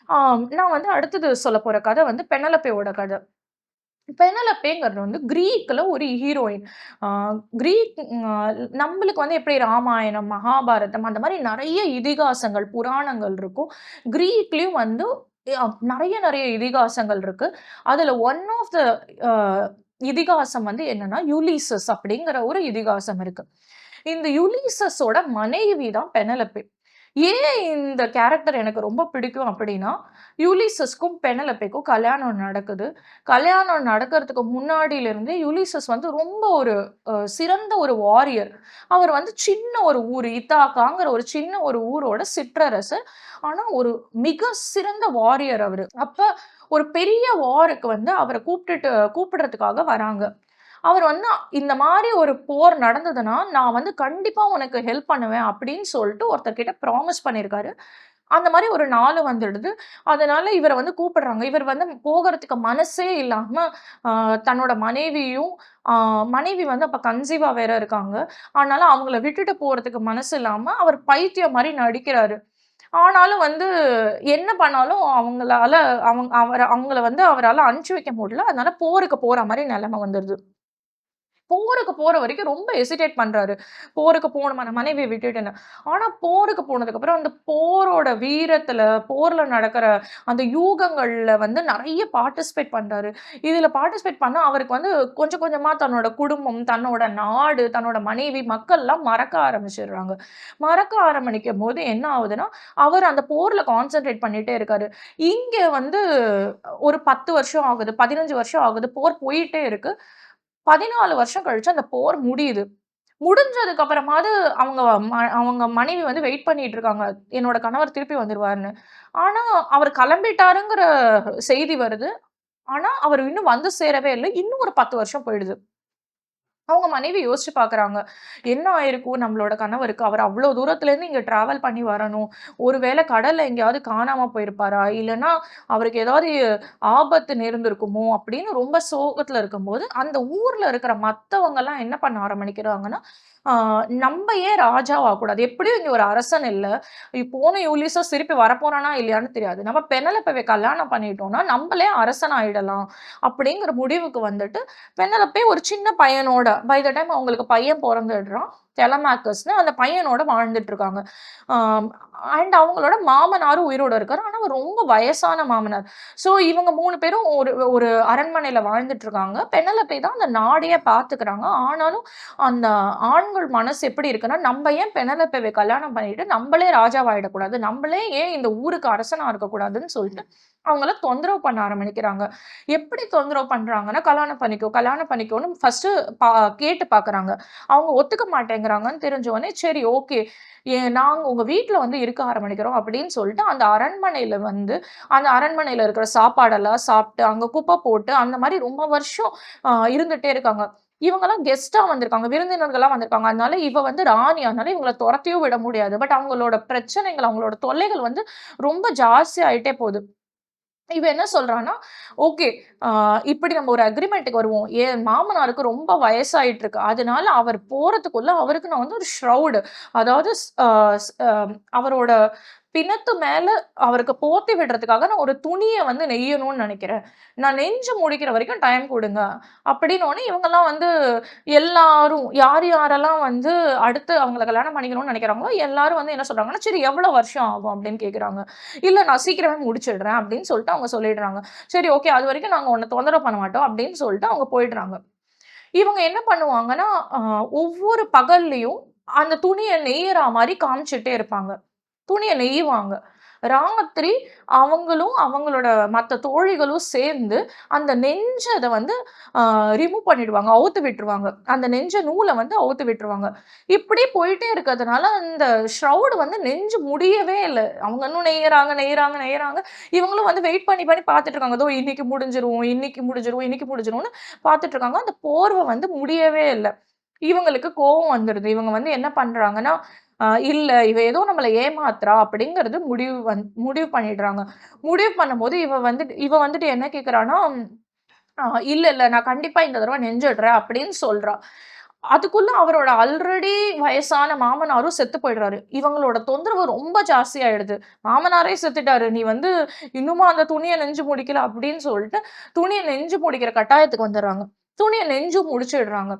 நான் வந்து அடுத்தது சொல்லப் போற கதை வந்து பெனலோப்பேவோட கதை. பெனலோப்பேங்கிறது வந்து கிரீக்ல ஒரு ஹீரோயின். ஆ கிரீக் நம்மளுக்கு வந்து எப்படி ராமாயணம், மகாபாரதம் அந்த மாரி நெறைய இதிகாசங்கள், புராணங்கள் இருக்கும். கிரீக்லயும் வந்து நெறைய நெறைய இதிகாசங்கள் இருக்கு. அதுல ஒன் ஆஃப் த அ இதிகாசம் வந்து என்னன்னா, யுலிசஸ் அப்படிங்கிற ஒரு இதிகாசம் இருக்கு. இந்த யுலிசஸோட மனைவி தான் பெனலோப்பே. ஏன் இந்த கேரக்டர் எனக்கு ரொம்ப பிடிக்கும் அப்படின்னா, யுலிசஸ்க்கும் பெனலோப்பேக்கும் கல்யாணம் நடக்குது. கல்யாணம் நடக்கிறதுக்கு முன்னாடியிலிருந்தே யுலிசஸ் வந்து ரொம்ப ஒரு சிறந்த ஒரு வாரியர். அவர் வந்து சின்ன ஒரு ஊரு இத்தாகாங்கிற ஒரு சின்ன ஒரு ஊரோட சிற்றரசர். ஆனா, ஒரு மிக சிறந்த வாரியர் அவரு. அப்ப ஒரு பெரிய வாருக்கு வந்து அவர கூப்பிடுறதுக்காக வராங்க. அவர் வந்து இந்த மாரி ஒரு போர் நடந்ததுன்னா, நான் வந்து கண்டிப்பா உனக்கு ஹெல்ப் பண்ணுவேன் அப்படின்னு சொல்லிட்டு ஒருத்தர்கிட்ட ப்ராமிஸ் பண்ணியிருக்காரு. அந்த மாரி ஒரு நாள் வந்துடுது. அதனால இவர வந்து கூப்பிடுறாங்க. இவர் வந்து போகறதுக்கு மனசே இல்லாம, அ தன்னோட மனைவியும் மனைவி வந்து அப்ப கன்சீவா வேற இருக்காங்க. அதனால அவங்கள விட்டுட்டு போறதுக்கு மனசு இல்லாம, அவர் பைத்தியம் மாரி நடிக்கிறாரு. ஆனாலும் வந்து என்ன பண்ணாலும் அவங்கள வந்து அவரால அனுப்பிச்சு வைக்க முடியல. அதனால போருக்கு போற மாரி நெலைம வந்துருது. போருக்கு போற வரைக்கும் ரொம்ப ஹெசிடேட் பண்றாரு. போருக்கு போணுமா நான் மனைவிய விட்டுட்டுன்னு. ஆனா போருக்கு போனதுக்கப்புறம் அந்த போரோட வீரத்துல, போர்ல நடக்கிற அந்த யூகங்கள்ல வந்து நெறைய பார்ட்டிசிபேட் பண்றாரு. இதுல பார்ட்டிசிபேட் பண்ணா அவருக்கு வந்து கொஞ்சம் கொஞ்சமா தன்னோட குடும்பம், தன்னோட நாடு, தன்னோட மனைவி, மக்கள்லாம் மறக்க ஆரம்பிச்சுடுறாங்க. மறக்க ஆரம்பிக்கும்போது என்ன ஆகுதுன்னா, அவர் அந்த போர்ல கான்சன்ட்ரேட் பண்ணிட்டே இருக்காரு. இங்க வந்து ஒரு 10 வருஷம் ஆகுது, 15 வருஷம் ஆகுது. போர் போயிட்டே இருக்கு. 14 வருஷம் கழிச்சு அந்த போர் முடியுது. முடிஞ்சதுக்கு அப்புறமாவது அவங்க அவங்க மனைவி வந்து வெயிட் பண்ணிட்டு இருக்காங்க. என்னோட கணவர் திருப்பி வந்துருவாருன்னு. ஆனா, அவர் கிளம்பிட்டாருங்கிற செய்தி வருது. ஆனா, அவர் இன்னும் வந்து சேரவே இல்ல. இன்னும் ஒரு 10 வருஷம் போயிடுது. அவங்க மனைவி யோசிச்சு பார்க்குறாங்க. என்ன ஆயிருக்கும் நம்மளோட கணவருக்கு? அவர் அவ்ளோ தூரத்துலேருந்து இங்க டிராவல் பண்ணி வரணும். ஒரு வேள கடல்ல எங்கேயாவது காணாம போயிருப்பாரா? இல்லன்னா அவருக்கு ஏதாவது ஆபத்து நேர்ந்திருக்குமோ? அப்படின்னு ரொம்ப சோகத்துல இருக்கும்போது, அந்த ஊர்ல இருக்கிற மத்தவங்கலாம் என்ன பண்ண ஆரம்பிக்கிறாங்கன்னா, ஆ நம்ப ஏன் ராஜாவாகக்கூடாது? எப்படியும் இங்க ஒரு அரசன் இல்ல. போன யூலியஸஸ் திருப்பி வரப்போறானா இல்லையான்னு தெரியாது. நம்ம பெனலோப்பேவ கல்யாணம் பண்ணிட்டோம்னா, நம்பளே அரசன் ஆயிடலாம். அப்படிங்கிற முடிவுக்கு வந்துட்டு பெனலோப்பே ஒரு சின்ன பையனோட பை த டைம் அவங்களுக்கு பையன் பொறந்துடுறான். டெலமாக்கஸ்ன்னு அந்த பையனோட வாழ்ந்துட்டு இருக்காங்க. ஆம் அண்ட் அவங்களோட மாமனாரும் உயிரோட இருக்காரு. ஆனா அவர் ரொம்ப வயசான மாமனார். ஸோ இவங்க 3 பேரும் ஒரு ஒரு அரண்மனையில வாழ்ந்துட்டு இருக்காங்க. பெனலோப்பே தான் அந்த நாடையே பார்த்துக்கிறாங்க. ஆனாலும் அந்த ஆண்கள் மனசு எப்படி இருக்குன்னா, "நம்ப ஏன் பெனலோப்பேவ கல்யாணம் பண்ணிட்டு நம்பளே ராஜாவாயிடக்கூடாது? நம்பளே ஏன் இந்த ஊருக்கு அரசனா இருக்கக்கூடாதுன்னு?" சொல்லிட்டு அவங்கள தொந்தரவு பண்ண ஆரம்பிக்கிறாங்க. எப்படி தொந்தரவு பண்றாங்கன்னா, "கல்யாணம் பண்ணிக்கோ, கல்யாணம் பண்ணிக்கோன்னு" ஃபர்ஸ்ட்டு பா கேட்டு பார்க்குறாங்க. அவங்க ஒத்துக்க மாட்டேங்கிறாங்கன்னு தெரிஞ்ச உடனே, "சரி ஓகே. நாங்க உங்க வீட்ல வந்து இருக்க ஆரம்பிக்கிறோம்" அப்படின்னு சொல்லிட்டு அந்த அரண்மனையில இருக்கிற சாப்பாடெல்லாம் சாப்பிட்டு, அங்க குப்பை போட்டு, அந்த மாரி ரொம்ப வருஷம் இருந்துட்டே இருக்காங்க. இவங்கலாம் கெஸ்ட்டா வந்திருக்காங்க. விருந்தினர்களா வந்திருக்காங்க. அதனால இவ வந்து ராணி. அதனால இவங்கள தொரத்தியும் விட முடியாது. பட் அவங்களோட பிரச்சனைகள், அவங்களோட தொல்லைகள் வந்து ரொம்ப ஜாஸ்தி ஆயிட்டே போது. இவன் என்ன சொல்றான்னா, ஓகே அ இப்படி நம்ம ஒரு அக்ரீமென்ட்க்கு வருவோம். என் மாமனாருக்கு ரொம்ப வயசாயிட்டு இருக்கு. அதனால அவர் போறதுக்குள்ள அவருக்கு நான் வந்து ஒரு ஷ்ரவுடு அதாவது ஸ் அ ஸ் அ அவரோட பிணத்து மேல அவருக்கு போர்த்தி விடுறதுக்காக நான் ஒரு துணிய வந்து நெய்யணும்னு நெனைக்கிறேன். நான் நெஞ்சு முடிக்கிற வரைக்கும் டைம் குடுங்க. அப்படின்னோனே இவங்கலாம் வந்து எல்லாரும் யார் யாரெல்லாம் வந்து அடுத்து அவங்கள கல்யாணம் பண்ணிக்கணும்னு நெனைக்கிறாங்களோ, எல்லாரும் வந்து என்ன சொல்றாங்கன்னா, "சரி எவ்வளோ வருஷம் ஆகும்?" அப்படின்னு கேட்குறாங்க. "இல்ல நான் சீக்கிரமே முடிச்சிடுறேன்" அப்படின்னு சொல்லிட்டு அவங்க சொல்லிடுறாங்க. "சரி ஓகே. அதுவரைக்கும் நாங்க உன்ன தொந்தரவு பண்ண மாட்டோம்" அப்படின்னு சொல்லிட்டு அவங்க போயிடுறாங்க. இவங்க என்ன பண்ணுவாங்கன்னா, அ ஒவ்வொரு பகல்லையும் அந்த துணிய நெய்யறா மாரி காமிச்சுட்டே இருப்பாங்க. துணிய நெய்யுவாங்க. ராத்திரி அவங்களும், அவங்களோட மத்த தோழிகளும் சேர்ந்து அந்த நெஞ்சத வந்து அ ரிமூவ் பண்ணிடுவாங்க. அவுத்து விட்டுருவாங்க. அந்த நெஞ்ச நூல வந்து அவுத்து விட்டுருவாங்க. இப்படி போயிட்டே இருக்கிறதுனால, அந்த ஷ்ரவுடு வந்து நெஞ்சு முடியவே இல்ல. அவங்க இன்னும் நெய்யறாங்க, நெய்யறாங்க, நெய்யறாங்க. இவங்களும் வந்து வெயிட் பண்ணி பண்ணி பார்த்துட்டு இருக்காங்க. இதோ இன்னைக்கு முடிஞ்சிரும், இன்னைக்கு முடிஞ்சிரும், இன்னைக்கு முடிஞ்சிரும்னு பார்த்துட்டு இருக்காங்க. அந்த போர்வ வந்து முடியவே இல்ல. இவங்களுக்கு கோவம் வந்துருது. இவங்க வந்து என்ன பண்றாங்கன்னா, இல்ல இவ ஏதோ நம்மள ஏமாத்துறா அப்படிங்கிறது முடிவு பண்ணிடுறாங்க. முடிவு பண்ணும்போது இவ வந்துட்டு என்ன கேட்குறான்னா, "இல்ல, இல்ல நான் கண்டிப்பா இந்த தடவ நெஞ்சிடுறேன்" அப்படின்னு சொல்றா. அதுக்குள்ள அவரோட ஆல்ரெடி வயசான மாமனாரும் செத்து போயிடுறாரு. இவங்களோட தொந்தரவு ரொம்ப ஜாஸ்தியாயிடுது. மாமனாரே செத்துட்டாரு. நீ வந்து இன்னுமா அந்த துணிய நெஞ்சு முடிக்கல அப்படின்னு சொல்லிட்டு, துணிய நெஞ்சு முடிக்கிற கட்டாயத்துக்கு வந்துர்றாங்க. துணிய நெஞ்சு முடிச்சிடுறாங்க.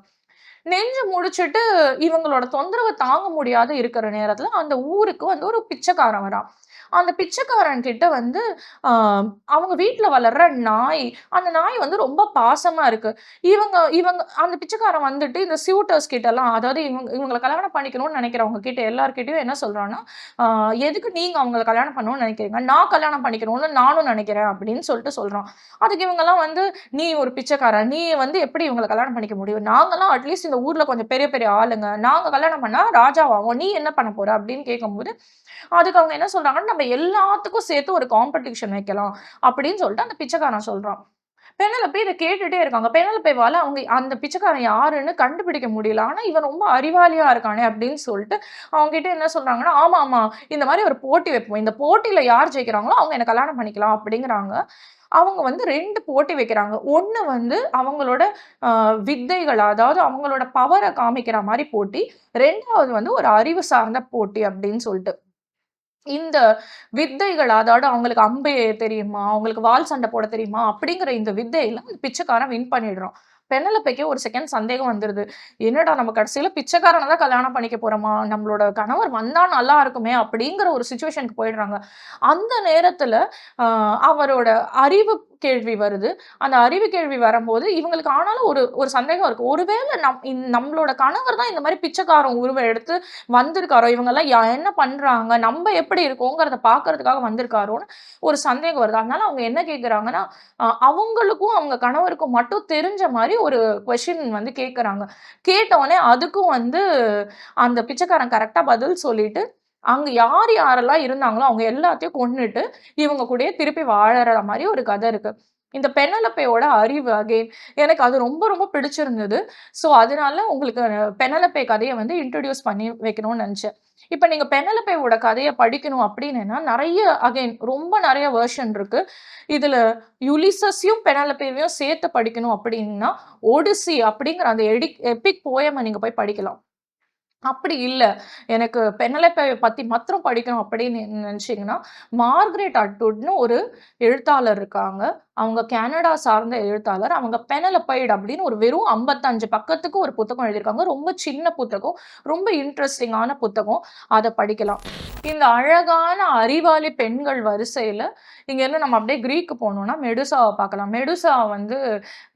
நெஞ்சு முடிச்சுட்டு இவங்களோட தொந்தரவ தாங்க முடியாத இருக்கிற நேரத்துல, அந்த ஊருக்கு வந்து ஒரு பிச்சைக்காரன் வரான். அந்த பிச்சைக்காரன் கிட்ட வந்து அ அவங்க வீட்ல வளர்ற நாய், அந்த நாய் வந்து ரொம்ப பாசமா இருக்கு. இவங்க இவங்க அந்த பிச்சைக்காரன் வந்துட்டு இந்த சியூட்டர்ஸ் கிட்டலாம், அதாவது இவங்கள கல்யாணம் பண்ணிக்கணும்னு நெனைக்கிறவங்க கிட்ட எல்லார்கிட்டயும் என்ன சொல்றான்னா, "அ எதுக்கு நீங்க அவங்கள கல்யாணம் பண்ணணும்னு நெனைக்கிறீங்க? நான் கல்யாணம் பண்ணிக்கணும்னு நானும் நெனைக்கிறேன்" அப்படின்னு சொல்லிட்டு சொல்றான். அதுக்கு இவங்கலாம் வந்து, "நீ ஒரு பிச்சைக்காரன். நீ வந்து எப்படி இவங்கள கல்யாணம் பண்ணிக்க முடியும்? நாங்கலாம் அட்லீஸ்ட் இந்த ஊர்ல கொஞ்சம் பெரிய பெரிய ஆளுங்க. நாங்க கல்யாணம் பண்ணா ராஜாவாவோம். நீ என்ன பண்ண போற?" அப்படின்னு கேட்கும்போது, அதுக்கு அவங்க என்ன சொல்றாங்கன்னா, "நம்ம எல்லாத்துக்கும் சேர்த்து ஒரு காம்படிஷன் வைக்கலாம்." அப்படின்னு சொல்லிட்டு அந்த பிச்சைக்காரன் சொல்றான். பெனலோப்பே இத கேட்டுட்டே இருக்காங்க. பெனலோப்பேவால அவங்க அந்த பிச்சைக்காரன் யாருன்னு கண்டுபிடிக்க முடியல. ஆனா, இவன் ரொம்ப அறிவாளியா இருக்கானே அப்படின்னு சொல்லிட்டு, அவங்க கிட்ட என்ன சொல்றாங்கன்னா, "ஆமாமா, இந்த மாரி ஒரு போட்டி வைப்போம். இந்த போட்டியில யார் ஜெயிக்கிறாங்களோ, அவங்க என்ன கல்யாணம் பண்ணிக்கலாம்." அப்படிங்கிறாங்க. அவங்க வந்து 2 போட்டி வைக்கிறாங்க. ஒண்ணு வந்து அவங்களோட வித்தைகள், அதாவது அவங்களோட பவர காமிக்கிற மாரி போட்டி. 2வது வந்து ஒரு அறிவு சார்ந்த போட்டி அப்படின்னு சொல்ட்டு. இந்த வித்தைகள், அதாவது அவங்களுக்கு அம்பு தெரியுமா? அவங்களுக்கு வாள் சண்டை போட தெரியுமா? அப்படிங்கிற இந்த வித்தையில அந்த பிச்சைக்காரன் வின் பண்ணிடுறான். பெனலோப்பேக்கே ஒரு செகண்ட் சந்தேகம் வந்துருது. என்னடா நம்ம கடைசியில பிச்சைக்காரன தான் கல்யாணம் பண்ணிக்க போறோமா? நம்மளோட கணவர் வந்தா நல்லா இருக்குமே! அப்படிங்கிற ஒரு சிச்சுவேஷனுக்கு போயிடுறாங்க. அந்த நேரத்துல அ அவரோட அறிவு கேள்வி வருது. அந்த அறிவு கேள்வி வரம்போது, இவங்களுக்கு ஆனாலும் ஒரு ஒரு சந்தேகம் இருக்கு. ஒருவேள நம்மளோட கணவர் தான் இந்த மாரி பிச்சைக்காரன் உருவம் எடுத்து வந்திருக்காரோ! இவங்கலாம் என்ன பண்றாங்க? நம்ப எப்படி இருக்கோங்கிறத பார்க்கறதுக்காக வந்திருக்காரோன்னு ஒரு சந்தேகம் வருது. அதனால அவங்க என்ன கேட்கறாங்கன்னா, அவங்களுக்கும் அவங்க கணவருக்கும் மட்டும் தெரிஞ்ச மாரி ஒரு கொஸ்டின் வந்து கேட்கறாங்க. கேட்டவுனே அதுக்கும் வந்து அந்த பிச்சைக்காரன் கரெக்ட்டா பதில் சொல்லிட்டு, அங்க யார் யாரெல்லாம் இருந்தாங்களோ, அவங்க எல்லாத்தையும் கொன்னுட்டு, இவங்க கூடயே திருப்பி வாழற மாரி ஒரு கதை இருக்கு. இந்த பெனலோப்பேயோட அறிவு அகைன் எனக்கு அது ரொம்ப ரொம்ப பிடிச்சிருந்தது. ஸோ, அதனால உங்களுக்கு பெனலோப்பே கதைய வந்து இன்ட்ரோடியூஸ் பண்ணி வைக்கணும்னு நெனச்சேன். இப்ப நீங்க பெனலோப்பேவோட கதைய படிக்கணும் அப்டின்னேன்னா, நெறைய அகைன் ரொம்ப நெறைய வெர்ஷன் இருக்கு. இதுல யுலிசஸையும், பெனலோப்பேவையும் சேர்த்து படிக்கணும் அப்டின்னா, ஒடிசி அப்டிங்கிற அந்த எபிக் போயம நீங்க போய் படிக்கலாம். அப்படி இல்ல. எனக்கு பெனலோப்பே பத்தி மாத்திரம் படிக்கணும் அப்படின்னு நெனச்சீங்கன்னா, மார்கரெட் அட்வுட்ன்னு ஒரு எழுத்தாளர் இருக்காங்க. அவங்க கனடா சார்ந்த எழுத்தாளர். அவங்க பெனலோப்பைட் அப்படின்னு ஒரு வெறும் 55 பக்கத்துக்கு ஒரு புத்தகம் எழுதியிருக்காங்க. ரொம்ப சின்ன புத்தகம். ரொம்ப இன்ட்ரஸ்டிங்கான புத்தகம். அத படிக்கலாம். இந்த அழகான அறிவாளி பெண்கள் வரிசையில, இங்கேருந்து நம்ம அப்படியே கிரீக்கு போனோம்னா, மெடுசாவ பார்க்கலாம். மெடுசா வந்து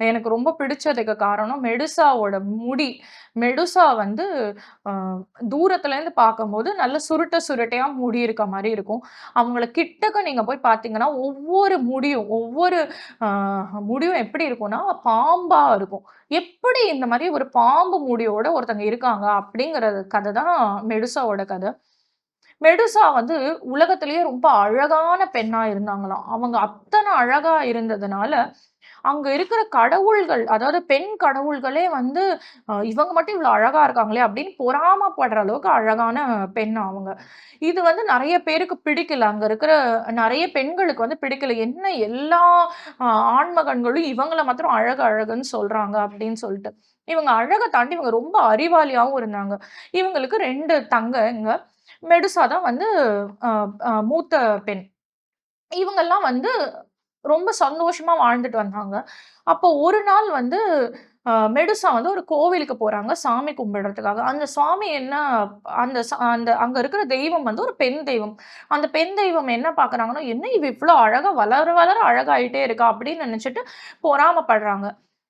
எனக்கு ரொம்ப பிடிச்சதுக்கு காரணம், மெடுசாவோட முடி. மெடுசா வந்து அ தூரத்துலேருந்து பார்க்கும்போது நல்ல சுருட்ட சுருட்டையா முடி இருக்க மாரி இருக்கும். அவங்கள கிட்டக்க நீங்க போய் பார்த்தீங்கன்னா, ஒவ்வொரு முடியும், ஒவ்வொரு அ முடியும் எப்படி இருக்கும்னா, பாம்பா இருக்கும். எப்படி இந்த மாரி ஒரு பாம்பு முடியோட ஒருத்தங்க இருக்காங்க அப்படிங்கிற கத தான் மெடுசாவோட கத. மெடுசா வந்து உலகத்திலேயே ரொம்ப அழகான பெண்ணா இருந்தாங்களாம். அவங்க அத்தன அழகா இருந்ததுனால, அங்க இருக்கிற கடவுள்கள், அதாவது பெண் கடவுள்களே வந்து இவங்க மட்டும் இவ்ளோ அழகா இருக்காங்களே அப்படின்னு பொறாமப்படுற அளவுக்கு அழகான பெண் அவங்க. இது வந்து நெறைய பேருக்கு பிடிக்கல. அங்க இருக்கிற நெறைய பெண்களுக்கு வந்து பிடிக்கல. என்ன எல்லா அ ஆண்மகன்களும் இவங்கள மாத்திரம் அழகு அழகுன்னு சொல்றாங்க அப்படின்னு சொல்லிட்டு. இவங்க அழக தாண்டி இவங்க ரொம்ப அறிவாளியாவும் இருந்தாங்க. இவங்களுக்கு 2 தங்கங்க. மெடுசா தான் வந்து அ அ மூத்த பெண். இவங்கலாம் வந்து ரொம்ப சந்தோஷமா வாழ்ந்துட்டு வந்தாங்க. அப்போ ஒரு நாள் வந்து மெடுசா வந்து ஒரு கோவிலுக்கு போறாங்க, சாமி கும்பிடுறதுக்காக. அந்த சாமி என்ன அந்த அங்க இருக்கிற தெய்வம் வந்து ஒரு பெண் தெய்வம். அந்த பெண் தெய்வம் என்ன பார்க்குறாங்கன்னா, "என்ன இவ இவ்ளோ அழகா வளர வளர அழகாயிட்டே இருக்கா?" அப்படின்னு நெனச்சுட்டு பொறாமப்படுறாங்க.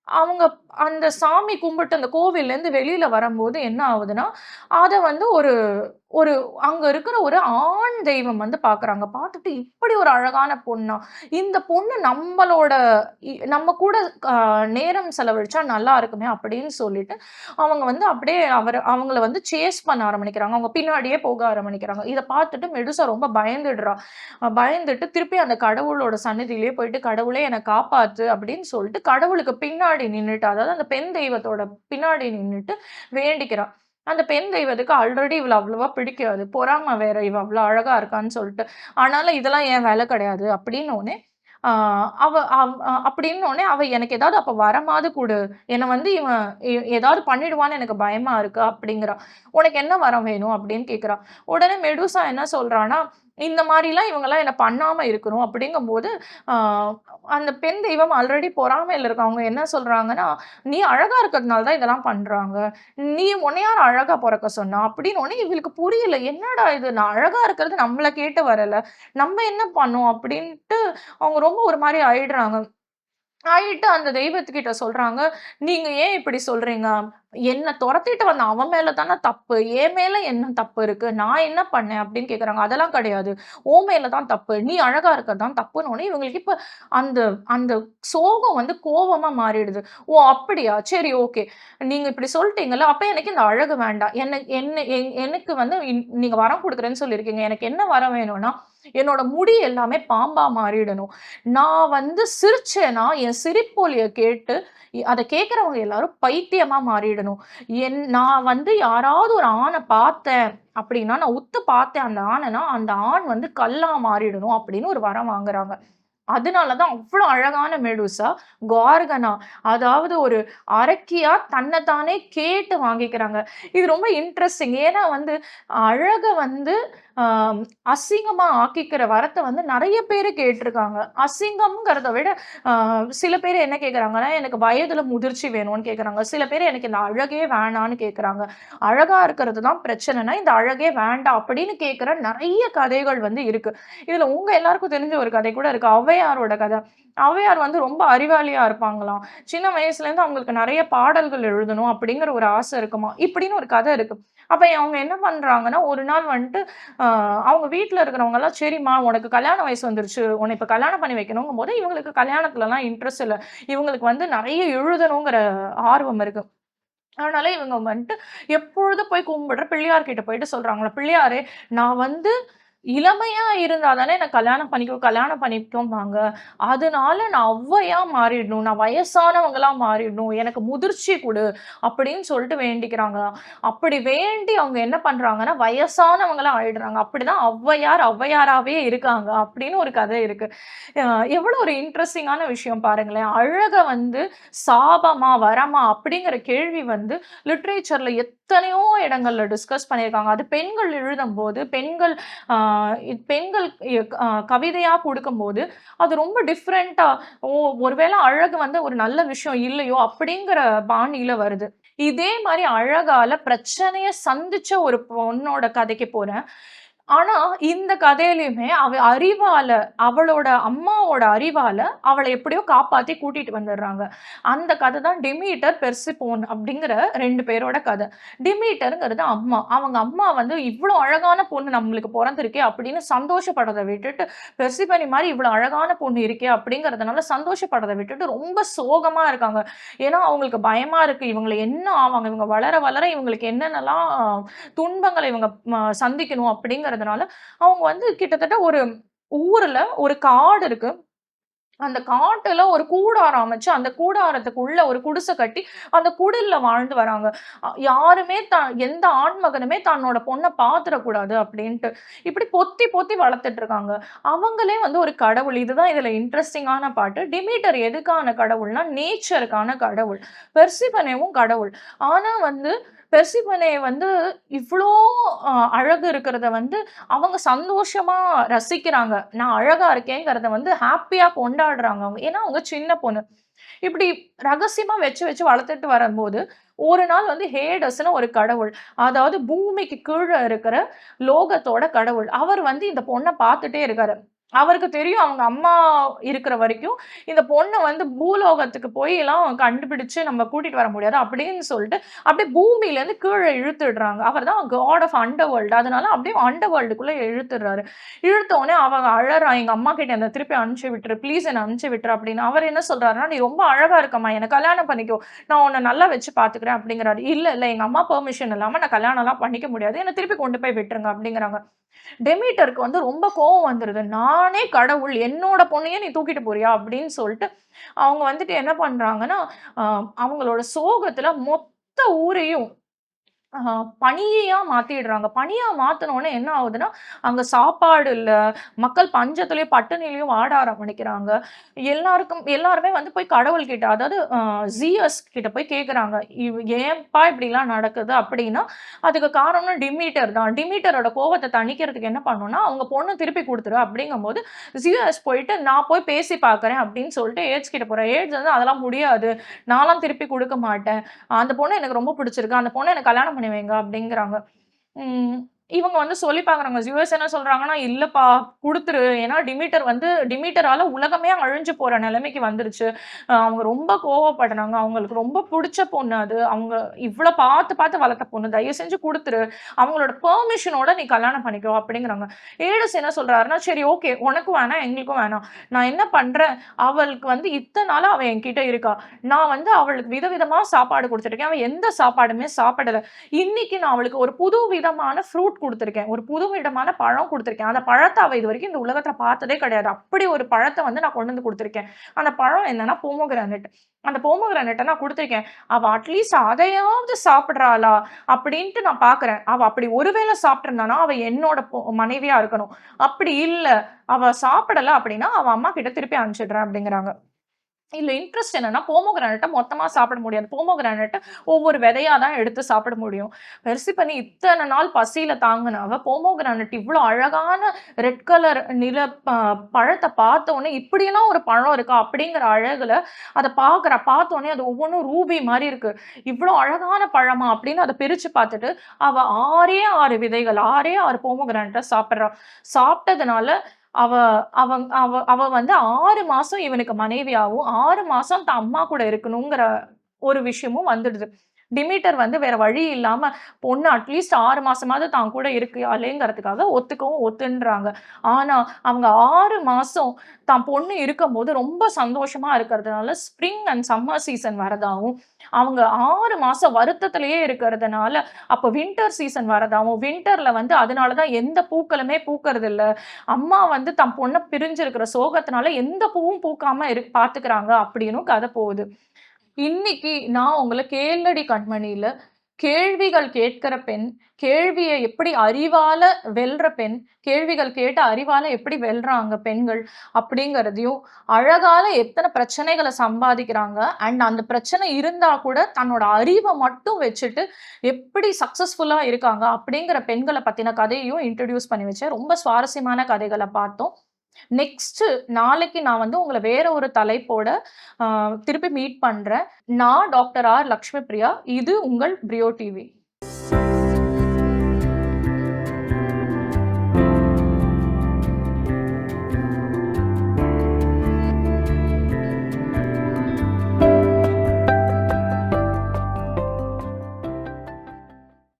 அவங்க அந்த சாமி கும்பிட்டு அந்த கோவில்லேருந்து வெளியில வரம்போது என்ன ஆவுதுன்னா, அத வந்து ஒரு ஒரு அங்க இருக்கிற ஒரு ஆண் தெய்வம் வந்து பார்க்குறாங்க. பார்த்துட்டு இப்படி ஒரு அழகான பொண்ணா? இந்த பொண்ணு நம்ம கூட அ நேரம் செலவழிச்சா நல்லா இருக்குமே அப்படின்னு சொல்லிட்டு, அவங்க வந்து அப்படியே அவங்கள வந்து சேஸ் பண்ண ஆரம்பிக்கிறாங்க. அவங்க பின்னாடியே போக ஆரம்பிக்கிறாங்க. இத பார்த்துட்டு மெடுசா ரொம்ப பயந்துடுறா. பயந்துட்டு திருப்பி அந்த கடவுளோட சந்நிதியிலேயே போயிட்டு, "கடவுளே என்ன காப்பாத்து" அப்படின்னு சொல்லிட்டு கடவுளுக்கு பின்னாடி நின்னுட்டு, அதாவது அந்த பெண் தெய்வத்தோட பின்னாடி நின்னுட்டு வேண்டிக்கிறா. அந்த பெண் தெய்வத்துக்கு ஆல்ரெடி இவள அவ்வளவா பிடிக்காது. பொறாம வேற இவ அவ்ளோ அழகா இருக்கான்னு சொல்ட்டு. ஆனாலும் இதெல்லாம் என் வேல கிடையாது அப்டின்னோனே, ஆ அவ அப்படின்னோனே, அவ எனக்கு ஏதாவது அப்ப வரமாவது குடு. என்ன வந்து இவன் ஏதாவது பண்ணிடுவான்னு எனக்கு பயமா இருக்கு அப்படிங்கிறா. உனக்கு என்ன வரம் வேணும்? அப்படின்னு கேட்கிறா. உடனே மெடூசா என்ன சொல்றான்னா, இந்த மாரிலாம் இவங்கலாம் என்ன பண்ணாம இருக்கணும் அப்படிங்கும்போது, ஆ அந்த பெண் தெய்வம் ஆல்ரெடி பொறாமையில இருக்கா. அவங்க என்ன சொல்றாங்கன்னா, "நீ அழகா இருக்கிறதுனால தான் இதெல்லாம் பண்றாங்க. நீ உன்ன யார் அழகா பொறக்க சொன்னா?" அப்படின்னோனே இவளுக்கு புரியல. என்னடா இது! நான் அழகா இருக்கிறது நம்மள கேட்டு வரல. நம்ம என்ன பண்ணோம்? அப்படின்ட்டு அவங்க ரொம்ப ஒரு மாரி ஆயிடுறாங்க. ஆயிட்டு அந்த தெய்வத்துக்கிட்ட சொல்றாங்க, "நீங்க ஏன் இப்படி சொல்றீங்க? என்ன தொரத்திட்டு வந்த அவன் மேல தான தப்பு. என் மேல என்ன தப்பு இருக்கு? நான் என்ன பண்ணேன்?" அப்படின்னு கேட்கறாங்க. "அதெல்லாம் கிடையாது. உன் மேல தான் தப்பு. நீ அழகா இருக்கிறது தான் தப்புன்னோனே" இவங்களுக்கு இப்ப அந்த அந்த சோகம் வந்து கோவமா மாறிடுது. "ஓ! அப்படியா? சரி ஓகே. நீங்க இப்படி சொல்ட்டீங்கல்ல, அப்ப எனக்கு இந்த அழகு வேண்டாம். எனக்கு வந்து நீங்க வரம் குடுக்குறேன்னு சொல்லியிருக்கீங்க. எனக்கு என்ன வரம் வேணும்னா, என்னோட முடி எல்லாமே பாம்பா மாறிடணும். நான் வந்து சிரிச்சேன்னா, என் சிரிப்பொலிய கேட்டு, அத கேட்கிறவங்க எல்லாரும் பைத்தியமா மாறிடணும். நான் வந்து யாராவது ஒரு ஆண பார்த்தேன் அப்படின்னா, நான் உத்து பார்த்தேன் அந்த ஆணனா, அந்த ஆண் வந்து கல்லா மாறிடணும் அப்படின்னு ஒரு வரம் வாங்குறாங்க. அதனால தான் அவ்ளோ அழகான மெடூசா, கார்கனா அதாவது ஒரு அரக்கியா தன்ன தானே கேட்டு வாங்கிக்கிறாங்க. இது ரொம்ப இன்ட்ரஸ்டிங். ஏன்னா வந்து அழக வந்து அ அசிங்கமா ஆக்கிக்கிற வரத்த வந்து நெறைய பேரு கேட்டுருக்காங்க. அசிங்கம்ங்கிறத விட சில பேரு என்ன கேட்குறாங்கன்னா, எனக்கு வயதுல முதிர்ச்சி வேணும்னு கேட்குறாங்க. சில பேரு எனக்கு இந்த அழகே வேணான்னு கேட்குறாங்க. அழகா இருக்கிறது தான் பிரச்சனைனா, இந்த அழகே வேண்டாம் அப்படின்னு கேட்கிற நெறைய கதைகள் வந்து இருக்கு. இதுல உங்க எல்லாருக்கும் தெரிஞ்ச ஒரு கதை கூட இருக்கு. ஔவையாரோட கதை. ஔவையார் வந்து ரொம்ப அறிவாளியா இருப்பாங்களாம். சின்ன வயசுலேருந்து அவங்களுக்கு நெறைய பாடல்கள் எழுதணும் அப்படிங்கிற ஒரு ஆசை இருக்குமாம். இப்படின்னு ஒரு கதை இருக்கு. அப்ப அவங்க என்ன பண்றாங்கன்னா, ஒரு நாள் வந்துட்டு அ அவங்க வீட்ல இருக்கிறவங்கலாம், "சரிம்மா உனக்கு கல்யாண வயசு வந்துருச்சு. உன்ன இப்ப கல்யாணம் பண்ணி வைக்கணுங்கும்போது" இவங்களுக்கு கல்யாணத்துலலாம் இன்ட்ரெஸ்ட் இல்ல. இவங்களுக்கு வந்து நெறைய எழுதணுங்கிற ஆர்வம் இருக்கு. அதனால இவங்க வந்துட்டு எப்பொழுதும் போய் கும்பிடுற பிள்ளையார் கிட்ட போயிட்டு சொல்றாங்களாம், "பிள்ளையாரே நான் வந்து இளமையா இருந்தா தானே என்ன கல்யாணம் பண்ணிக்கோம்பாங்க. அதனால நான் ஔவையா மாறிடணும். நான் வயசானவங்களா மாறிடணும். எனக்கு முதிர்ச்சி குடு." அப்படின்னு சொல்லிட்டு வேண்டிக்கிறாங்களாம். அப்படி வேண்டி அவங்க என்ன பண்றாங்கன்னா, வயசானவங்களா ஆயிடுறாங்க. அப்படிதான் ஔவையார் ஔவையாராவே இருக்காங்க. அப்படின்னு ஒரு கதை இருக்கு. அ எவ்வளோ ஒரு இன்ட்ரஸ்டிங்கான விஷயம் பாருங்களேன். அழக வந்து சாபமா, வரமா அப்படிங்கிற கேள்வி வந்து லிட்டரேச்சர்ல எத்தனையோ இடங்கள்ல டிஸ்கஸ் பண்ணியிருக்காங்க. அது பெண்கள் எழுதும்போது, ஆ பெண்கள் கவிதையா குடுக்கும்போது, அது ரொம்ப டிஃபரெண்ட்டா, ஓ! ஒருவேள அழகு வந்து ஒரு நல்ல விஷயம் இல்லையோ! அப்படிங்கிற பாணியில வருது. இதே மாரி அழகால பிரச்சனைய சந்திச்ச ஒரு பொண்ணோட கதைக்கு போறேன். ஆனா, இந்த கதையிலயுமே அவ அறிவால, அவளோட அம்மாவோட அறிவால அவள எப்படியோ காப்பாத்தி கூட்டிட்டு வந்துடுறாங்க. அந்த கதை தான் டிமீட்டர், பெர்சிபோன் அப்படிங்கிற 2 பேரோட கதை. டிமீட்டர்ங்கிறது அம்மா. அவங்க அம்மா வந்து இவ்ளோ அழகான பொண்ணு நம்மளுக்கு பொறந்திருக்கே அப்படின்னு சந்தோஷப்படுறத விட்டுட்டு, பெர்சிபனி மாரி இவ்ளோ அழகான பொண்ணு இருக்கே அப்படிங்கிறதுனால சந்தோஷப்படுறத விட்டுட்டு ரொம்ப சோகமா இருக்காங்க. ஏன்னா, அவங்களுக்கு பயமா இருக்கு. இவங்கள என்ன ஆவாங்க? இவங்க வளர, வளர இவங்களுக்கு என்னென்னலாம் துன்பங்கள இவங்க சந்திக்கணும் அப்படிங்கிறதுனால, அவங்க வந்து கிட்டத்தட்ட ஒரு ஊர்ல ஒரு காடு இருக்கு. அந்த காட்டுல ஒரு கூடாரம் அமைச்சு, அந்த கூடாரத்துக்குள்ள ஒரு குடிசை கட்டி, அந்த குடில்ல வாழ்ந்து வராங்க. யாருமே எந்த ஆண்மகனுமே தன்னோட பொண்ண பாத்துறக்கூடாது அப்டின்ட்டு. இப்டி பொத்தி பொத்தி வளர்த்துட்டு இருக்காங்க. அவங்களே வந்து ஒரு கடவுள். இதுதான் இதுல இன்ட்ரஸ்டிங்கான பார்ட். டிமீட்டர் எதுக்கான கடவுள்னா, நேச்சருக்கான கடவுள். பெர்சிபனேவும் கடவுள். ஆனா வந்து பெர்சிபனே வந்து இவ்ளோ அழகு இருக்கிறத வந்து அவங்க சந்தோஷமா ரசிக்கிறாங்க. நான் அழகா இருக்கேங்கிறத வந்து ஹேப்பியா கொண்டாடுறாங்க அவங்க. ஏன்னா, அவங்க சின்ன பொண்ணு. இப்டி ரகசியமா வச்சு வச்சு வளர்த்துட்டு வரும்போது, ஒரு நாள் வந்து ஹேடஸ்ன்னு ஒரு கடவுள். அதாவது பூமிக்கு கீழ இருக்கிற லோகத்தோட கடவுள். அவர் வந்து இந்த பொண்ண பார்த்துட்டே இருக்காரு. அவருக்கு தெரியும் அவங்க அம்மா இருக்கிற வரைக்கும், இந்த பொண்ணு வந்து பூலோகத்துக்கு போய்லாம் கண்டுபிடிச்சு நம்ம கூட்டிட்டு வர முடியாது. அப்படின்னு சொல்லிட்டு, அப்படியே பூமியிலேருந்து கீழ இழுத்துடுறாங்க. அவர் தான் காட் ஆஃப் அண்டர் வேர்ல்ட். அதனால அப்படியே அண்டர் வேர்ல்டுக்குள்ள இழுத்துடுறாரு. இழுத்தோனே அவ அழறா, "எங்க அம்மா கிட்ட என்ன திருப்பி அனுப்பிச்சு விட்டுரு. ப்ளீஸ் என்ன அனுப்பிச்சு விட்டுரு" அப்படின்னு. அவர் என்ன சொல்றாருன்னா, "நீ ரொம்ப அழகா இருக்கம்மா. என்ன கல்யாணம் பண்ணிக்கோ. நான் உன்ன நல்லா வச்சு பார்த்துக்கிறேன்" அப்படிங்கிறாரு. "இல்ல, இல்ல எங்க அம்மா பெர்மிஷன் இல்லாம நான் கல்யாணம்லாம் பண்ணிக்க முடியாது. என்ன திருப்பி கொண்டு போய் விட்டுருங்க" அப்படிங்கிறாங்க. டெமீட்டருக்கு வந்து ரொம்ப கோவம் வந்துருது. "நானே கடவுள். என்னோட பொண்ணையே நீ தூக்கிட்டு போறியா?" அப்படின்னு சொல்லிட்டு, அவங்க வந்துட்டு என்ன பண்றாங்கன்னா, அ அவங்களோட சோகத்துல மொத்த ஊரையும் ஆ பனியா மாத்திடுறாங்க. பனியா மாத்துனோனே என்ன ஆகுதுன்னா, அங்க சாப்பாடு இல்ல. மக்கள் பஞ்சத்திலயும், பட்டினியிலயும் வாட ஆரம்பிக்கிறாங்க. எல்லாருமே வந்து போய் கடவுள்கிட்ட அதாவது ஜீயஸ் கிட்ட போய் கேட்குறாங்க. ஏன்பா இப்படிலாம் நடக்குது?" அப்படின்னா, அதுக்கு காரணம் டிமீட்டர் தான். டிமீட்டரோட கோவத்த தணிக்கிறதுக்கு என்ன பண்ணணும்னா, "அவங்க பொண்ண திருப்பி குடுத்துரு." அப்படிங்கும்போது, ஜீயஸ் போயிட்டு, "நான் போய் பேசி பார்க்குறேன்." அப்படின்னு சொல்லிட்டு ஏட்ஸ் கிட்ட போறாரு. ஏட்ஸ் வந்து, "அதெல்லாம் முடியாது. நான்லாம் திருப்பி குடுக்க மாட்டேன்." அந்த பொண்ண எனக்கு ரொம்ப பிடிச்சிருக்கு. அந்த பொண்ண எனக்கு கல்யாணம் பண்ணி வைங்க அப்டிங்கிறாங்க. ம். இவங்க வந்து சொல்லி பார்க்குறாங்க. யுஎஸ் என்ன சொல்றாங்கன்னா, இல்லப்பா குடுத்துரு. ஏன்னா டிமீட்டரால உலகமே அழிஞ்சு போற நிலைமைக்கு வந்துருச்சு. அவங்க ரொம்ப கோவப்படுறாங்க. அவங்களுக்கு ரொம்ப புடிச்ச பொண்ணு அது. அவங்க இவ்ளோ பார்த்து பார்த்து வளர்த்த பொண்ணு. தயவு செஞ்சு குடுத்துரு. அவங்களோட பெர்மிஷனோட நீ கல்யாணம் பண்ணிக்கோ அப்டிங்கிறாங்க. ஏடிஸ் என்ன சொல்றாருன்னா, சரி ஓகே. உனக்கும் வேணாம், எங்களுக்கும் வேணாம். நான் என்ன பண்றேன், அவளுக்கு வந்து இத்தன நாளா அவ என்கிட்ட இருக்கா. நான் வந்து அவளுக்கு விதவிதமா சாப்பாடு குடுத்துட்டுருக்கேன். அவ எந்த சாப்பாடுமே சாப்பிடல. இன்னைக்கு நான் அவளுக்கு ஒரு புது விதமான ஃப்ரூட் குடுத்துருக்கேன். ஒரு புது விதமான பழம் குடுத்துருக்கேன். அந்த பழத்த அவ இதுவரைக்கும் இந்த உலகத்துல பார்த்ததே கிடையாது. அப்படி ஒரு பழத்த வந்து நான் கொண்டு வந்து குடுத்துருக்கேன். அந்த பழம் என்னன்னா பொமோகிரானேட். அந்த பொமோகிரானேட்ட நான் குடுத்துருக்கேன். அவ அட்லீஸ்ட் அதையாவது சாப்பிடுறாளா? அப்படின்ட்டு நான் பார்க்குறேன். அவ அப்படி ஒரு வேள சாப்ட்டுருந்தானா, அவ என்னோட மனைவியா இருக்கணும். அப்படி இல்ல, அவ சாப்பிடல அப்படின்னா, அவ அம்மா கிட்ட திருப்பி அனுப்பிச்சுடுறேன் அப்படிங்கிறாங்க. இதுல இன்ட்ரெஸ்ட் என்னன்னா, போமோகிரானேட்ட மொத்தமா சாப்பிட முடியாது. போமோகிரானேட்ட ஒவ்வொரு விதையா தான் எடுத்து சாப்பிட முடியும். பெர்சிபனி இத்தன நாள் பசியில தாங்குனவ, போமோகிரானேட் இவ்ளோ அழகான ரெட் கலர் நிற ப பழத்த பார்த்தோனே, இப்படியெல்லாம் ஒரு பழம் இருக்கா? அப்படிங்கிற அழகுல அத பார்க்குறா. பார்த்தோனே அது ஒவ்வொன்னும் ரூபி மாரி இருக்கு. இவ்ளோ அழகான பழமா? அப்படின்னு அத பிரிச்சு பார்த்துட்டு, அவ 6ஏ 6 விதைகள், 6ஏ 6 போமோகிரானேட்ட சாப்பிடுறா. சாப்பிட்டதுனால அவ அவங் அவ அவ வந்து 6 மாசம் இவனுக்கு மனைவியாவும், 6 மாசம் தான் அம்மா கூட இருக்கணுங்கிற ஒரு விஷயமும் வந்துடுது. டிமீட்டர் வந்து வேற வழி இல்லாம பொண்ணு அட்லீஸ்ட் 6 மாசமாவது தான் கூட இருக்காளேங்கிறதுக்காக ஒத்துக்கவும் ஒத்துன்றாங்க. ஆனா, அவங்க 6 மாசம் தான் பொண்ணு இருக்கும்போது ரொம்ப சந்தோஷமா இருக்கிறதுனால, ஸ்ப்ரிங் அண்ட் சம்மர் சீசன் வரதாவும், அவங்க 6 மாசம் வருத்தத்திலேயே இருக்கிறதுனால, அப்ப வின்டர் சீசன் வரதாவும், வின்டர்ல வந்து அதனால தான் எந்த பூக்களுமே பூக்கறதில்ல. அம்மா வந்து தன் பொண்ண பிரிஞ்சிருக்கிற சோகத்தினால எந்த பூவும் பூக்காம பார்த்துக்கிறாங்க அப்படின்னும் கதை போகுது. இன்னைக்கு நான் உங்கள கேளடி கண்மணியில கேள்விகள் கேட்கிற பெண், கேள்விய எப்படி அறிவால வெல்ற பெண், கேள்விகள் கேட்டு அறிவால எப்படி வெல்றாங்க பெண்கள் அப்படிங்கிறதையும், அழகால எத்தன பிரச்சனைகள சம்பாதிக்கிறாங்க. அண்ட் அந்த பிரச்சனை இருந்தா கூட தன்னோட அறிவ மட்டும் வச்சுட்டு எப்படி சக்சஸ்ஃபுல்லா இருக்காங்க அப்படிங்கிற பெண்கள பத்தின கதையையும் இன்ட்ரோடியூஸ் பண்ணி வச்சேன். ரொம்ப சுவாரஸ்யமான கதைகள பார்த்தோம். நெக்ஸ்ட்டு நாளைக்கு நான் வந்து உங்கள வேற ஒரு தலைப்போட அ திருப்பி மீட் பண்றேன். நான் டாக்டர் ஆர். லக்ஷ்மி பிரியா. இது உங்கள் பிரியோ டிவி.